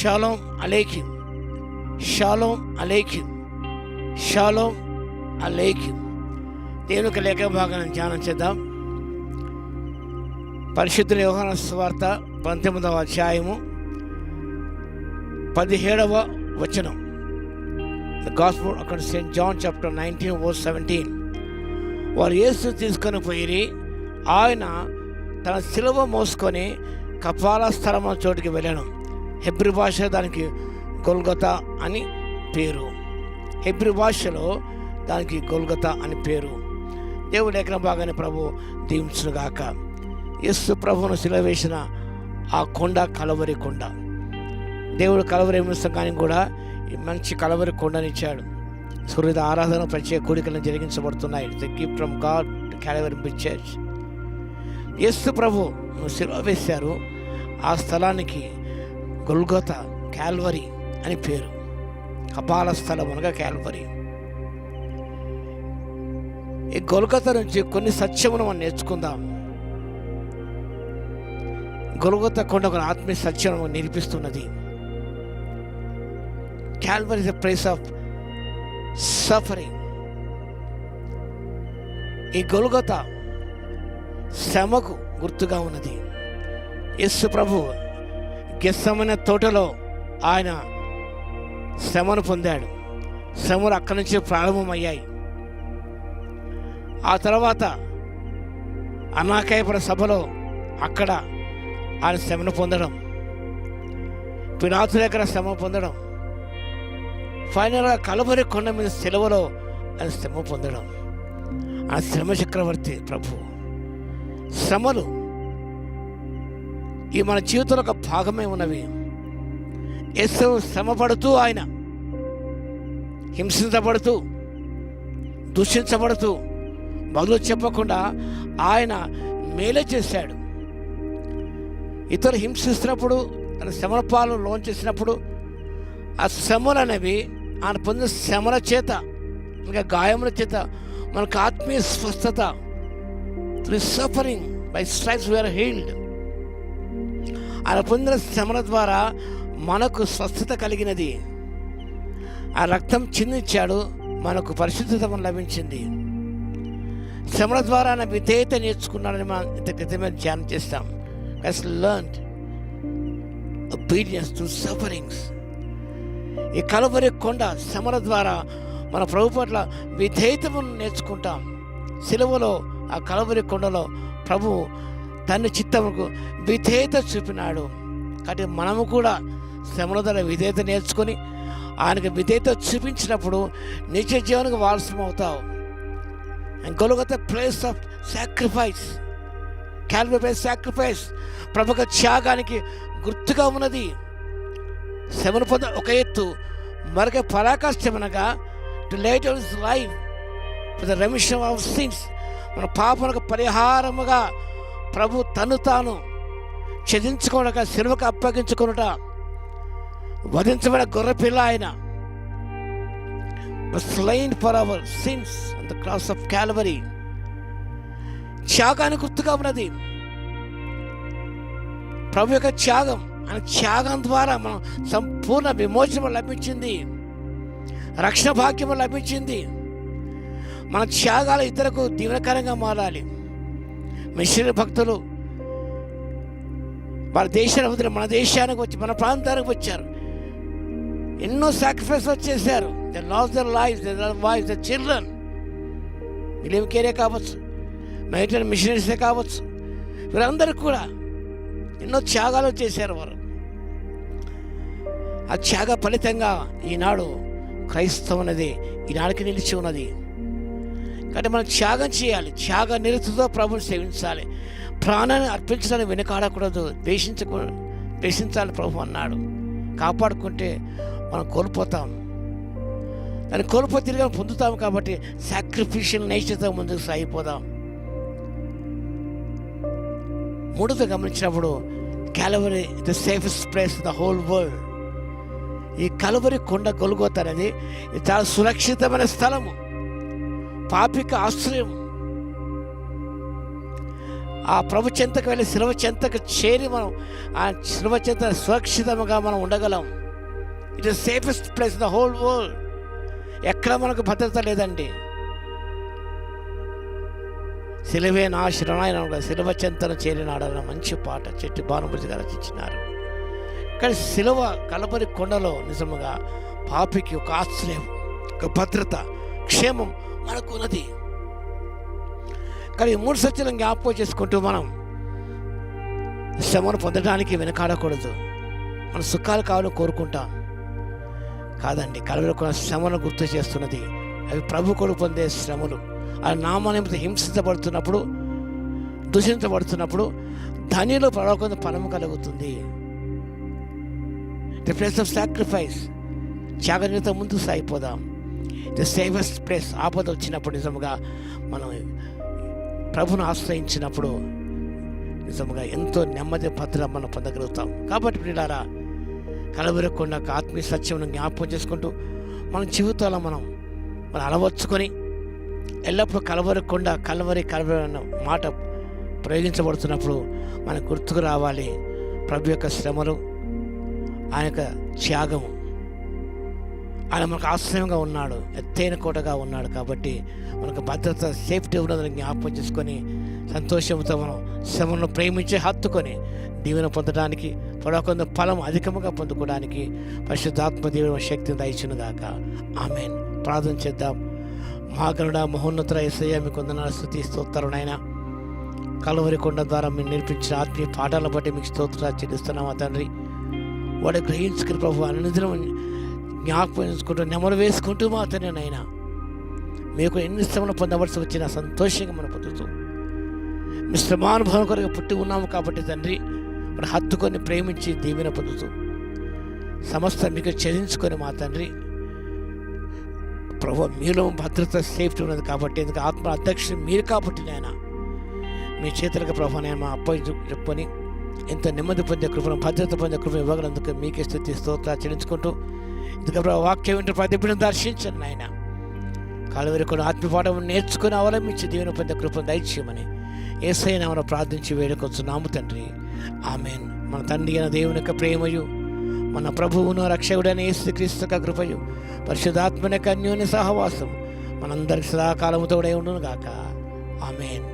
Shalom అలేకిం, షాలోమ్ అలేకిం, షాలోమ్ అలేకిం. దేవునికి లేఖ భాగాన్ని ధ్యానం చేద్దాం. పరిశుద్ధుల యోహాను సువార్త 19వ అధ్యాయము 17వ వచనం. The gospel according to saint John chapter 19:17. వారు యేసు తీసుకొని పోయి ఆయన తన శిలువ మోసుకొని కపాల స్థలము చోటుకి వెళ్ళాను. హెబ్రీ భాష దానికి గొల్గొతా అని పేరు. హెబ్రీ భాషలో దానికి గొల్గొతా అని పేరు. దేవుడి లేఖన భాగాన్ని ప్రభు దీవించుగాక. యేసు ప్రభువును శిలువ వేసిన ఆ కొండ కలవరి కొండ. దేవుడు కలవరి సంఘానికి కూడా ఈ మంచి కలవరి కొండనిచ్చాడు. సూర్యుల ఆరాధన ప్రత్యేక కూడికలను జరిగించబడుతున్నాయి. The gift from God to Calvary big church. Yesu ప్రభువును శిలువ వేశారు. ఆ స్థలానికి గొల్గొతా, క్యాల్వరీ అని పేరు. కపాల స్థలం అనగా క్యాల్వరీ. ఈ గొల్గొతా నుంచి కొన్ని సత్యమును మనం నేర్చుకుందాం. గొల్గొతా కొండ ఒక ఆత్మీయ సత్యం నేర్పిస్తున్నది. Calvary is a place of suffering. ఈ గొల్గొతా శ్రమకు గుర్తుగా ఉన్నది. యేసు ప్రభు గెత్సెమనే తోటలో ఆయన శ్రమను పొందాడు. శ్రమలు అక్కడి నుంచి ప్రారంభమయ్యాయి. ఆ తర్వాత అనాకయపడ సభలో అక్కడ ఆయన శ్రమను పొందడం, పిలాతు దగ్గర శ్రమ పొందడం, ఫైనల్గా కలవరి కొండ మీద సెలవులో ఆయన శ్రమ పొందడం. ఆ శ్రమ చక్రవర్తి ప్రభు. శ్రమలు ఈ మన జీవితంలో ఒక భాగమే ఉన్నవి. యేసు శ్రమ పడుతూ, ఆయన హింసించబడుతూ, దూషించబడుతూ, బదులు చెప్పకుండా ఆయన మేలే చేశాడు. ఇతరులు హింసిస్తున్నప్పుడు, తన శ్రమల పాలు లోన్ చేసినప్పుడు ఆ శ్రమలు అనేవి ఆయన పొందిన శ్రమల చేత, ఇంకా గాయముల చేత మనకు ఆత్మీయ స్వస్థత. Through suffering by stripes we are healed. ఆయన పొందిన శ్రమల ద్వారా మనకు స్వస్థత కలిగినది. ఆ రక్తం చిందించాడు, మనకు పరిశుద్ధత లభించింది. శ్రమల ద్వారా ఆయన విధేయత నేర్చుకున్నాడని మనం ఇంత క్రితమే ధ్యానం చేస్తాం. has learned obedience through sufferings. ఈ కలవరి కొండ శ్రమల ద్వారా మన ప్రభు పట్ల విధేయతను నేర్చుకుంటాం. సిలువలో ఆ కలవరి కొండలో ప్రభు తన చిత్తముకు విధేయత చూపినాడు. కాబట్టి మనము కూడా శ్రమల ద్వారా విధేయత నేర్చుకొని ఆయనకు విధేయత చూపించినప్పుడు నిత్య జీవనకు వారసం అవుతావు. And Golgotha place of sacrifice, Calvary place sacrifice, ప్రభుక త్యాగానికి గుర్తుగా ఉన్నది. శ్రమను పొంద ఒక ఎత్తు, మరొక పరాకాష్ఠమనగా to lay down his life for the remission of sins. మన పాపములకు పరిహారముగా ప్రభు తను తాను ఛేదించుకొనక శిలువకు అప్పగించుకొనుట. వధించబడిన గొర్రెపిల్ల ఆయన slain for our sins on the cross of Calvary. త్యాగానికి గుర్తుగా ఉన్నది ప్రభు యొక్క త్యాగం. ఆయన త్యాగం ద్వారా మనం సంపూర్ణ విమోచన లభించింది, రక్షణ భాగ్యము లభించింది. మన త్యాగాలు ఇతరులకు దీవెనకరంగా మారాలి. మిషనరీ భక్తులు వాళ్ళ దేశానికి వదిలి మన దేశానికి వచ్చి మన ప్రాంతానికి వచ్చారు. ఎన్నో సాక్రిఫైస్ చేశారు. They lost their lives, their wives, their children. William Carey కావచ్చు, మెడిటరీ మిషనరీసే కావచ్చు, వీరందరూ కూడా ఎన్నో త్యాగాలు చేశారు వారు. ఆ త్యాగ ఫలితంగా ఈనాడు క్రైస్తవం అనేది ఈనాడికి నిలిచి ఉన్నది. కాబట్టి మనం త్యాగం చేయాలి. త్యాగ నిరతితో ప్రభుని సేవించాలి. ప్రాణాన్ని అర్పించడానికి వెనుకాడకూడదు. ద్వేషించాలి ప్రభు అన్నాడు. కాపాడుకుంటే మనం కోల్పోతాం. దాన్ని కోల్పోతే తిరిగి పొందుతాం. కాబట్టి సాక్రిఫిషియల్ నేచర్తో ముందుకు సాగిపోదాం. మూడోది గమనించినప్పుడు Calvary the safest place in the whole world. ఈ కలవరి కొండ గొల్గొతా అనేది చాలా సురక్షితమైన స్థలము, పాపిక ఆశ్రయం. ఆ ప్రభు చెంతకు వెళ్ళి శిలువ చెంతకు చేరి మనం ఆ శిలువ చెంత సురక్షితంగా మనం ఉండగలం. It is safest place in the whole world. ఎక్కడ మనకు భద్రత లేదండి. సిలువే నా శరణాయన శిలువ చెంతను చేరినాడన్న మంచి పాట చెట్టు భానుమతి గారు రచించినారు. కానీ సిలువ కలపరి కొండలో నిజముగా పాపికి ఒక ఆశ్రయం, ఒక భద్రత, క్షేమం మనకు ఉన్నది. కానీ 3 సత్యాలను జ్ఞాపకం చేసుకుంటూ మనం శ్రమను పొందడానికి వెనకాడకూడదు. మన సుఖాలు కావాలని కోరుకుంటాం కాదండి. కలవరకున్న శ్రమను గుర్తు చేస్తున్నది. అవి ప్రభు కొరకు పొందే శ్రమలు. ఆ నామనిమిత్తం హింసించబడుతున్నప్పుడు, దూషించబడుతున్నప్పుడు ధనిలో పరలోకంలో ఫలము కలుగుతుంది. ది ప్లేస్ ఆఫ్ సాక్రిఫైస్, త్యాగనితో ముందుకు సాగిపోదాం. The safest place. ఆపద వచ్చినప్పుడు నిజముగా మనం ప్రభును ఆశ్రయించినప్పుడు నిజముగా ఎంతో నెమ్మది భద్రత మనం పొందగలుగుతాం. కాబట్టి ప్రియులారా, కలవరకుండా ఆత్మీయ సత్యమును జ్ఞాపకం చేసుకుంటూ మన జీవితాల్లో మనం అలవర్చుకొని ఎల్లప్పుడూ కలవరి అన్న మాట ప్రయోగించబడుతున్నప్పుడు మనకు గుర్తుకు రావాలి ప్రభు యొక్క శ్రమలు, ఆయన యొక్క త్యాగము. ఆయన మనకు ఆశ్రయంగా ఉన్నాడు, ఎత్తైన కోటగా ఉన్నాడు. కాబట్టి మనకు భద్రత, సేఫ్టీ ఉన్నదని జ్ఞాపకం చేసుకొని సంతోషంతో మనం శ్రమను ప్రేమించి హత్తుకొని దీవెన పొందడానికి, పడకొంద ఫలం అధికముగా పొందుకోవడానికి పరిశుద్ధాత్మ దేవుని శక్తిని దయచునుగాక. ఆమేన్. ప్రార్థన చేద్దాం. మహాగణుడ, మహోన్నతుడ యేసయ్య, మీకు వందనాలు, స్తుతి, స్తోత్రాలు నాయన. కలువరి కొండ ద్వారా మీరు నేర్పించిన ఆత్మీయ పాఠాలను బట్టి మీకు స్తోత్రాలు చెల్లిస్తున్నామా తండ్రి. వాడు గ్రహించుకుని ప్రభు అనుదినం జ్ఞాపకం చేసుకుంటూ నెమరు వేసుకుంటూ మా తండ్రి నాయన మీకు ఎన్ని శ్రమలు పొందవలసి వచ్చినా సంతోషంగా మనం పొందుతూ మీ శ్రమానుభవం కొరకు పుట్టి ఉన్నాము కాబట్టి తండ్రి మనం హత్తుకొని ప్రేమించి దీవెన పొందుతూ సమస్త మీకు చెల్లించుకొని మా తండ్రి ప్రభు మీలో భద్రత, సేఫ్టీ ఉన్నది కాబట్టి, ఎందుకు ఆత్మ అధ్యక్షుడు మీరు కాబట్టి నాయన మీ చేతులకు ప్రభు నేను మా అప్ప చెప్పుకొని ఎంతో నెమ్మది పొందే కృపను, భద్రత పొందే కృపను ఇవ్వగలందుకు మీకే స్తుతి స్తోత్రాలు చెల్లించుకుంటూ ఎందుకు ప్రభు వాక్యం వింటూ ప్రతి బిడ్డను దర్శించండి నాయన. కలువరి కూడా ఆత్మపాఠం నేర్చుకుని అవలంబించి దీవెన పొందే కృపను దయచేయమని యేసయ్య నామమున ప్రార్థించి వేడుకొంచున్నాము తండ్రి. ఆమేన్. మన తండ్రి అయిన దేవుని యొక్క ప్రేమయు, మన ప్రభువును రక్షకుడైన యేసుక్రీస్తు యొక్క కృపయు, పరిశుద్ధాత్మ యొక్క అన్యోన్య సహవాసం మనందరికి సదాకాలము తోడై ఉండును గాక. ఆమేన్.